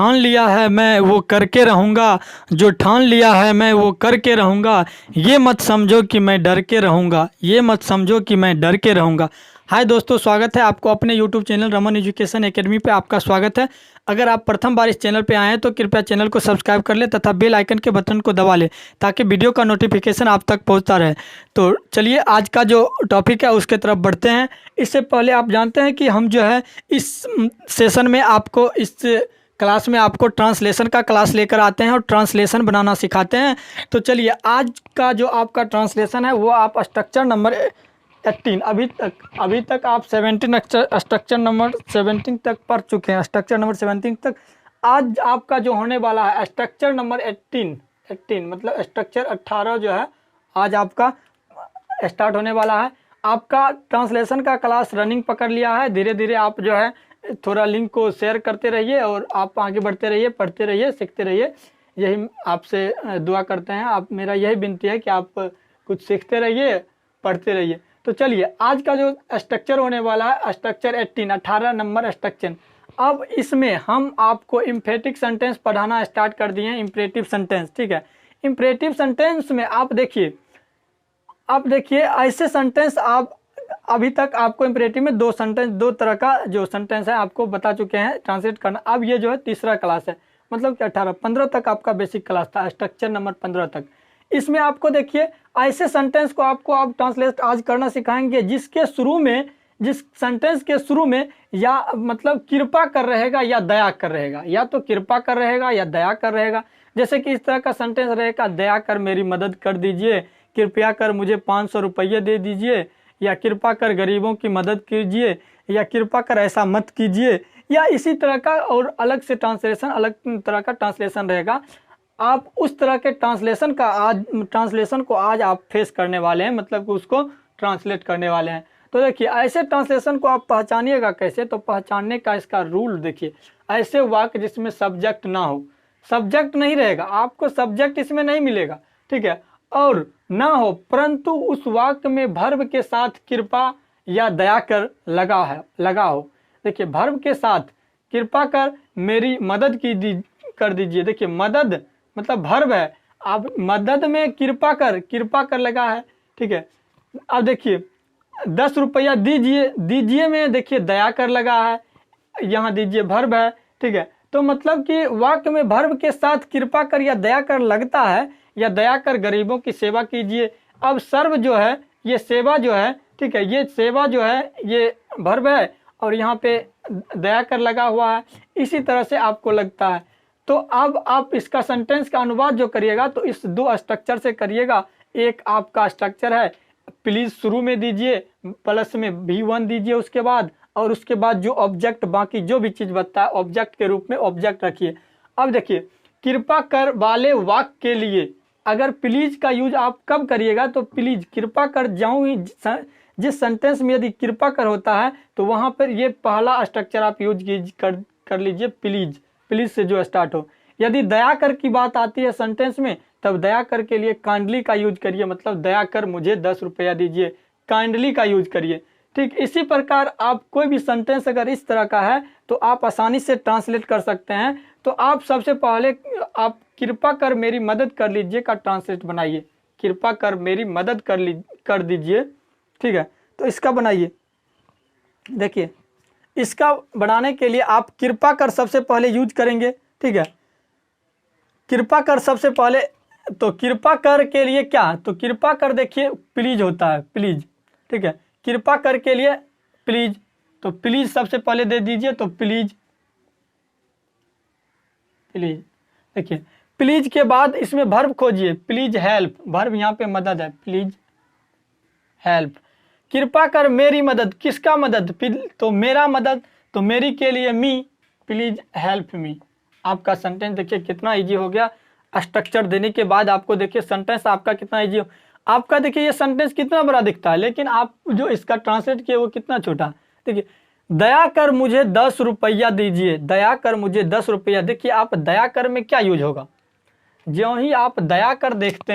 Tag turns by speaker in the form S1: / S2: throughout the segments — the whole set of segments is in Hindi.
S1: ठान लिया है मैं वो करके रहूँगा, जो ठान लिया है मैं वो करके रहूँगा, ये मत समझो कि मैं डर के रहूँगा, ये मत समझो कि मैं डर के रहूँगा। हाय दोस्तों, स्वागत है आपको अपने YouTube channel Raman education academy पे। आपका स्वागत है। अगर आप प्रथम बार इस चैनल पे आए हैं तो कृपया चैनल को सब्सक्राइब कर लें तथा बेल आइकन के बटन को दबा लें ताकि वीडियो का नोटिफिकेशन आप तक पहुंचता रहे। तो चलिए आज का जो टॉपिक है उसके तरफ बढ़ते हैं। इससे पहले आप जानते हैं कि हम जो है इस सेशन में आपको इस क्लास में आपको ट्रांसलेशन का क्लास लेकर आते हैं और ट्रांसलेशन बनाना सिखाते हैं। तो चलिए आज का जो आपका ट्रांसलेशन है वो आप स्ट्रक्चर नंबर 18 अभी तक आप 17 स्ट्रक्चर नंबर 17 तक पढ़ चुके हैं। स्ट्रक्चर नंबर 17 तक आज आपका जो होने वाला है स्ट्रक्चर नंबर 18 मतलब स्ट्रक्चर 18 जो है आज आपका स्टार्ट होने वाला है। आपका ट्रांसलेशन का क्लास रनिंग पकड़ लिया है। धीरे धीरे आप जो है थोड़ा लिंक को शेयर करते रहिए और आप आगे बढ़ते रहिए, पढ़ते रहिए, सीखते रहिए। यही आपसे दुआ करते हैं। आप मेरा यही विनती है कि आप कुछ सीखते रहिए, पढ़ते रहिए। तो चलिए आज का जो स्ट्रक्चर होने वाला है स्ट्रक्चर 18 नंबर स्ट्रक्चर। अब इसमें हम आपको इम्फेटिक सेंटेंस पढ़ाना स्टार्ट कर दिए हैं। इम्परेटिव सेंटेंस, ठीक है। इम्परेटिव सेंटेंस में आप देखिए ऐसे सेंटेंस आप अभी तक आपको इम्परेटिव में दो तरह का जो सेंटेंस है आपको बता चुके हैं ट्रांसलेट करना। अब ये जो है तीसरा क्लास है, मतलब कि 15 तक आपका बेसिक क्लास था, स्ट्रक्चर नंबर 15 तक। इसमें आपको देखिए ऐसे सेंटेंस को आपको आप ट्रांसलेट आज करना सिखाएंगे जिस सेंटेंस के शुरू में या मतलब कृपा कर रहेगा या दया कर रहेगा, या तो कृपा कर रहेगा या दया कर रहेगा। जैसे कि इस तरह का सेंटेंस रहेगा, दया कर मेरी मदद कर दीजिए, कृपया कर मुझे 500 रुपये दे दीजिए, या कृपा कर गरीबों की मदद कीजिए, या कृपा कर ऐसा मत कीजिए, या इसी तरह का और अलग से ट्रांसलेशन, अलग तरह का ट्रांसलेशन रहेगा। आप उस तरह के ट्रांसलेशन को आज आप फेस करने वाले हैं, मतलब कि उसको ट्रांसलेट करने वाले हैं। तो देखिए ऐसे ट्रांसलेशन को आप पहचानिएगा कैसे, तो पहचानने का इसका रूल देखिए। ऐसे वाक्य जिसमें सब्जेक्ट ना हो, सब्जेक्ट नहीं रहेगा, आपको सब्जेक्ट इसमें नहीं मिलेगा, ठीक है, और ना हो परंतु उस वाक्य में वर्ब के साथ कृपा या दया कर लगा हो। देखिए वर्ब के साथ कृपा कर मेरी मदद कर दीजिए। देखिए मदद मतलब वर्ब है, अब मदद में कृपा कर लगा है, ठीक है। अब देखिए 10 रुपया दीजिए में देखिए दया कर लगा है, यहाँ दीजिए वर्ब है, ठीक है। तो मतलब कि वाक्य में वर्ब के साथ कृपा कर या दया कर लगता है, या दया कर गरीबों की सेवा कीजिए। अब सर्व जो है ये सेवा जो है, ठीक है, ये सेवा जो है ये वर्ब है और यहाँ पे दया कर लगा हुआ है। इसी तरह से आपको लगता है। तो अब आप इसका सेंटेंस का अनुवाद जो करिएगा तो इस दो स्ट्रक्चर से करिएगा। एक आपका स्ट्रक्चर है प्लीज शुरू में दीजिए, प्लस में V1 दीजिए उसके बाद, और उसके बाद जो ऑब्जेक्ट बाकी जो भी चीज़ बनता है ऑब्जेक्ट के रूप में ऑब्जेक्ट रखिए। अब देखिए कृपा कर वाले वाक्य के लिए अगर प्लीज का यूज आप कब करिएगा, तो प्लीज कृपा कर जाऊँ जिस सेंटेंस में यदि कृपा कर होता है तो वहाँ पर ये पहला स्ट्रक्चर आप यूज कर लीजिए, प्लीज से जो स्टार्ट हो। यदि दया कर की बात आती है सेंटेंस में तब दया कर के लिए काइंडली का यूज करिए, मतलब दया कर मुझे 10 रुपया दीजिए, काइंडली का यूज करिए, ठीक। इसी प्रकार आप कोई भी सेंटेंस अगर इस तरह का है तो आप आसानी से ट्रांसलेट कर सकते हैं। तो आप सबसे पहले आप कृपा कर मेरी मदद कर लीजिए का ट्रांसलेट बनाइए, कृपा कर मेरी मदद कर दीजिए, ठीक है। तो इसका बनाइए। देखिए इसका बनाने के लिए आप कृपा कर सबसे पहले यूज करेंगे, ठीक है। कृपा कर सबसे पहले, तो कृपा कर के लिए क्या, तो कृपा कर देखिए प्लीज होता है, प्लीज, ठीक है। कृपा कर के लिए प्लीज, तो प्लीज सबसे पहले दे दीजिए, तो प्लीज देखिए प्लीज के बाद इसमें वर्ब खोजिए, प्लीज हेल्प, वर्ब यहाँ पे मदद है, प्लीज हेल्प। कृपा कर मेरी मदद, किसका मदद, तो मेरा मदद, तो मेरी के लिए मी, प्लीज हेल्प मी। आपका सेंटेंस देखिए कितना इजी हो गया। स्ट्रक्चर देने के बाद आपको देखिए सेंटेंस आपका कितना इजी हो। आपका देखिए ये सेंटेंस कितना बड़ा दिखता है, लेकिन आप जो इसका ट्रांसलेट किए वो कितना छोटा। देखिए दया कर मुझे 10 रुपया दीजिए, दया कर मुझे 10 रुपया। देखिए आप दया कर में क्या यूज होगा, ज्यों ही आप दया कर देखते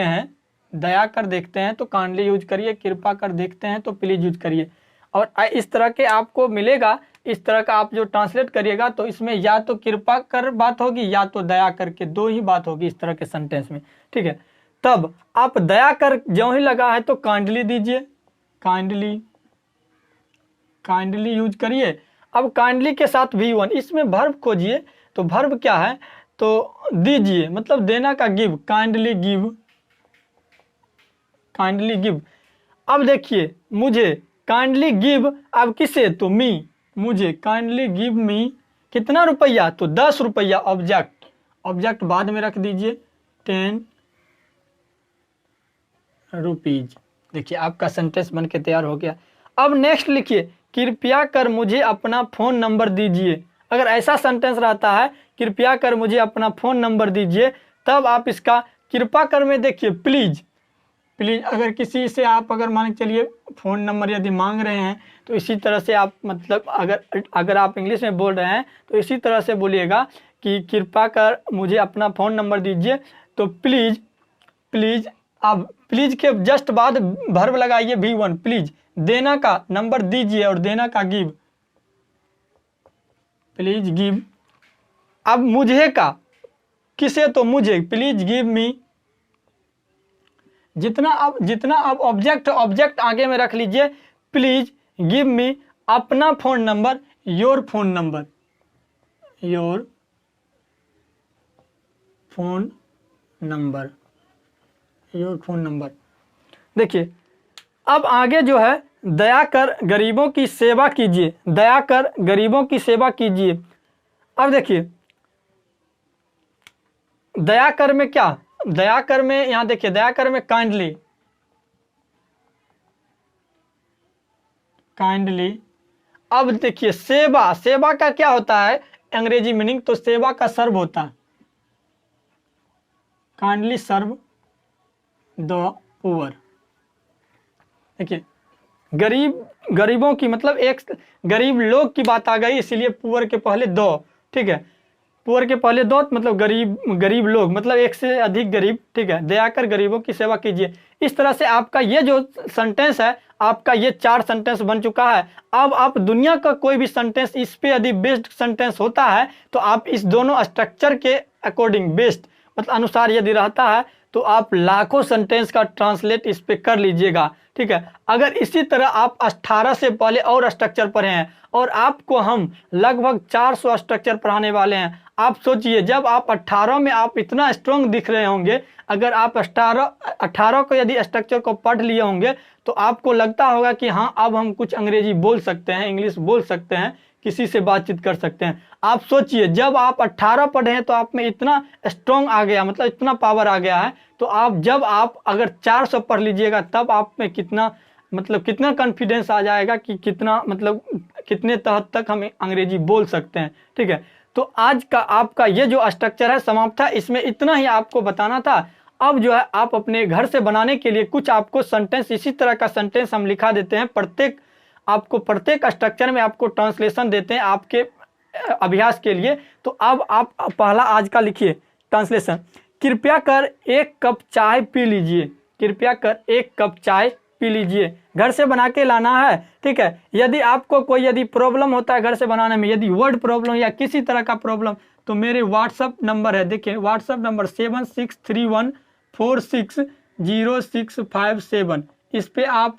S1: हैं तो काइंडली यूज करिए, कृपा कर देखते हैं तो प्लीज यूज करिए। और इस तरह के आपको मिलेगा इस तरह का आप जो ट्रांसलेट करिएगा तो इसमें या तो कृपा कर बात होगी या तो दया करके, दो ही बात होगी इस तरह के सेंटेंस में, ठीक है। तब आप दया कर जो ही लगा है तो काइंडली दीजिए, काइंडली, काइंडली यूज करिए। अब काइंडली के साथ V1, इसमें वर्ब खोजिए, तो वर्ब क्या है, तो दीजिए मतलब देना का give, kindly give, kindly give. अब देखिए मुझे काइंडली गिव, अब किसे, तो मी, मुझे काइंडली गिव मी कितना रुपया, तो 10 रुपया। ऑब्जेक्ट, ऑब्जेक्ट बाद में रख दीजिए 10 रुपीज। देखिए आपका सेंटेंस बन के तैयार हो गया। अब नेक्स्ट लिखिए, कृपया कर मुझे अपना फ़ोन नंबर दीजिए। अगर ऐसा सेंटेंस रहता है कृपया कर मुझे अपना फ़ोन नंबर दीजिए, तब आप इसका कृपा कर में देखिए प्लीज़, प्लीज़। अगर किसी से आप अगर मान के चलिए फ़ोन नंबर यदि मांग रहे हैं तो इसी तरह से आप मतलब अगर आप इंग्लिश में बोल रहे हैं तो इसी तरह से बोलिएगा कि कृपा कर मुझे अपना फ़ोन नंबर दीजिए, तो प्लीज़, प्लीज़। अब प्लीज़ के जस्ट बाद वर्ब लगाइए V1, प्लीज़। देना का नंबर दीजिए और देना का गिव, प्लीज़ गिव। अब मुझे का किसे, तो मुझे, प्लीज़ गिव मी। जितना अब ऑब्जेक्ट आगे में रख लीजिए, प्लीज गिव मी अपना phone number, your phone number, your phone number, your phone number. देखिए अब आगे जो है, दया कर गरीबों की सेवा कीजिए, दया कर गरीबों की सेवा कीजिए। अब देखिए दया कर में क्या, दया कर में यहाँ देखिए दया कर में काइंडली, काइंडली। अब देखिए सेवा, सेवा का क्या होता है अंग्रेजी मीनिंग, तो सेवा का सर्व होता है, काइंडली सर्व द पुअर। देखिए गरीबों की मतलब एक गरीब लोग की बात आ गई, इसीलिए पुअर के पहले दो, ठीक है। पुअर के पहले दो मतलब गरीब लोग मतलब एक से अधिक गरीब, ठीक है। दया कर गरीबों की सेवा कीजिए। इस तरह से आपका ये जो सेंटेंस है, आपका ये 4 सेंटेंस बन चुका है। अब आप दुनिया का कोई भी सेंटेंस इस पे यदि बेस्ड सेंटेंस होता है तो आप इस दोनों स्ट्रक्चर के अकॉर्डिंग बेस्ड मतलब अनुसार यदि रहता है तो आप लाखों सेंटेंस का ट्रांसलेट इस पे कर लीजिएगा, ठीक है। अगर इसी तरह आप 18 से पहले और स्ट्रक्चर पढ़े हैं और आपको हम लगभग 400 स्ट्रक्चर पढ़ाने वाले हैं, आप सोचिए जब आप 18 में आप इतना स्ट्रॉन्ग दिख रहे होंगे, अगर आप 18 को यदि स्ट्रक्चर को पढ़ लिए होंगे तो आपको लगता होगा कि हाँ अब हम कुछ अंग्रेजी बोल सकते हैं, इंग्लिश बोल सकते हैं, किसी से बातचीत कर सकते हैं। आप सोचिए जब आप 18 पढ़े हैं तो आप में इतना स्ट्रॉन्ग आ गया, मतलब इतना पावर आ गया है, तो आप जब आप अगर 400 पढ़ लीजिएगा तब आप में कितना मतलब कितना कॉन्फिडेंस आ जाएगा कि कितना मतलब कितने तहत तक हम अंग्रेजी बोल सकते हैं, ठीक है। तो आज का आपका ये जो स्ट्रक्चर है समाप्त है, इसमें इतना ही आपको बताना था। अब जो है आप अपने घर से बनाने के लिए कुछ आपको सेंटेंस इसी तरह का सेंटेंस हम लिखा देते हैं, प्रत्येक स्ट्रक्चर में आपको ट्रांसलेशन देते हैं आपके अभ्यास के लिए। तो अब आप पहला आज का लिखिए ट्रांसलेशन, कृपया कर 1 कप चाय पी लीजिए, कृपया कर 1 कप चाय पी लीजिए। घर से बना के लाना है, ठीक है। यदि आपको कोई यदि प्रॉब्लम होता है घर से बनाने में, यदि वर्ड प्रॉब्लम या किसी तरह का प्रॉब्लम, तो मेरे व्हाट्सअप नंबर है, देखिए व्हाट्सअप नंबर 7631460657,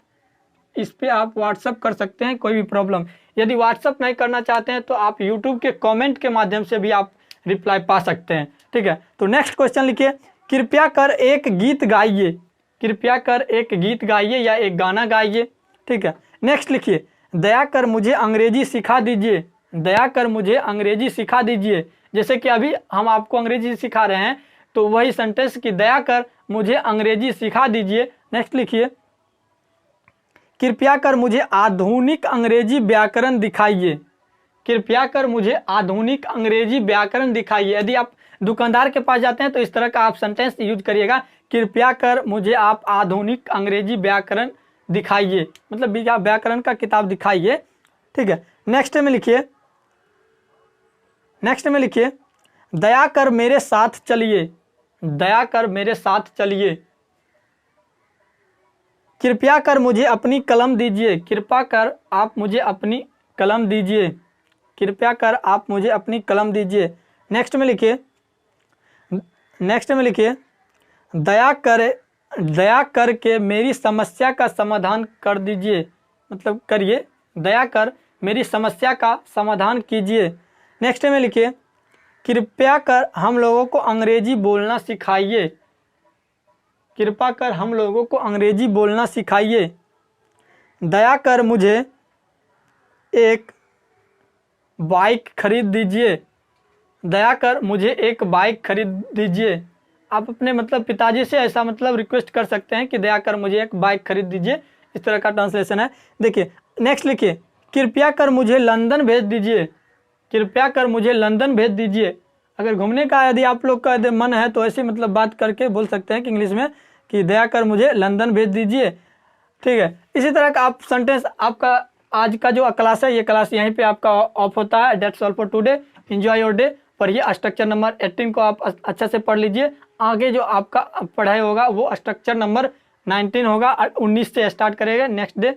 S1: इस पे आप व्हाट्सअप कर सकते हैं कोई भी प्रॉब्लम। यदि व्हाट्सअप नहीं करना चाहते हैं तो आप यूट्यूब के कमेंट के माध्यम से भी आप रिप्लाई पा सकते हैं, ठीक है। तो नेक्स्ट क्वेश्चन लिखिए, कृपया कर एक गीत गाइए, कृपया कर एक गीत गाइए या एक गाना गाइए, ठीक है। नेक्स्ट लिखिए, दया कर मुझे अंग्रेजी सिखा दीजिए, दया कर मुझे अंग्रेजी सिखा दीजिए। जैसे कि अभी हम आपको अंग्रेजी सिखा रहे हैं तो वही सेंटेंस कि दया कर मुझे अंग्रेजी सिखा दीजिए। नेक्स्ट लिखिए, कृपया कर मुझे आधुनिक अंग्रेजी व्याकरण दिखाइए, कृपया कर मुझे आधुनिक अंग्रेजी व्याकरण दिखाइए। यदि आप दुकानदार के पास जाते हैं तो इस तरह का आप सेंटेंस यूज करिएगा, कृपया कर मुझे आप आधुनिक अंग्रेजी व्याकरण दिखाइए, मतलब व्याकरण का किताब दिखाइए, ठीक है। नेक्स्ट में लिखिए, दया कर मेरे साथ चलिए, दया कर मेरे साथ चलिए। कृपया कर मुझे अपनी कलम दीजिए, कृपया कर आप मुझे अपनी कलम दीजिए। कृपया कर आप मुझे अपनी कलम दीजिए। नेक्स्ट में लिखिए, दया करके मेरी समस्या का समाधान कर दीजिए, मतलब करिए, दया कर मेरी समस्या का समाधान कीजिए। नेक्स्ट में लिखिए, कृपया कर हम लोगों को अंग्रेजी बोलना सिखाइए। कृपया कर हम लोगों को अंग्रेजी बोलना सिखाइए। दया कर मुझे एक बाइक खरीद दीजिए। दया कर मुझे एक बाइक खरीद दीजिए। आप अपने मतलब पिताजी से ऐसा मतलब रिक्वेस्ट कर सकते हैं कि दया कर मुझे एक बाइक खरीद दीजिए, इस तरह का ट्रांसलेशन है। देखिए नेक्स्ट लिखिए, कृपया कर मुझे लंदन भेज दीजिए। कृपया कर मुझे लंदन भेज दीजिए। अगर घूमने का यदि आप लोग का यदि मन है तो ऐसी मतलब बात करके बोल सकते हैं कि इंग्लिश में कि दया कर मुझे लंदन भेज दीजिए। ठीक है, इसी तरह का आप सेंटेंस, आपका आज का जो क्लास है ये क्लास यहीं पे आपका ऑफ होता है। That's all for today, enjoy your day. पढ़िए स्ट्रक्चर नंबर 18 को आप अच्छा से पढ़ लीजिए। आगे जो आपका पढ़ाई होगा वो स्ट्रक्चर नंबर 19 होगा, 19 से स्टार्ट करेगा नेक्स्ट डे।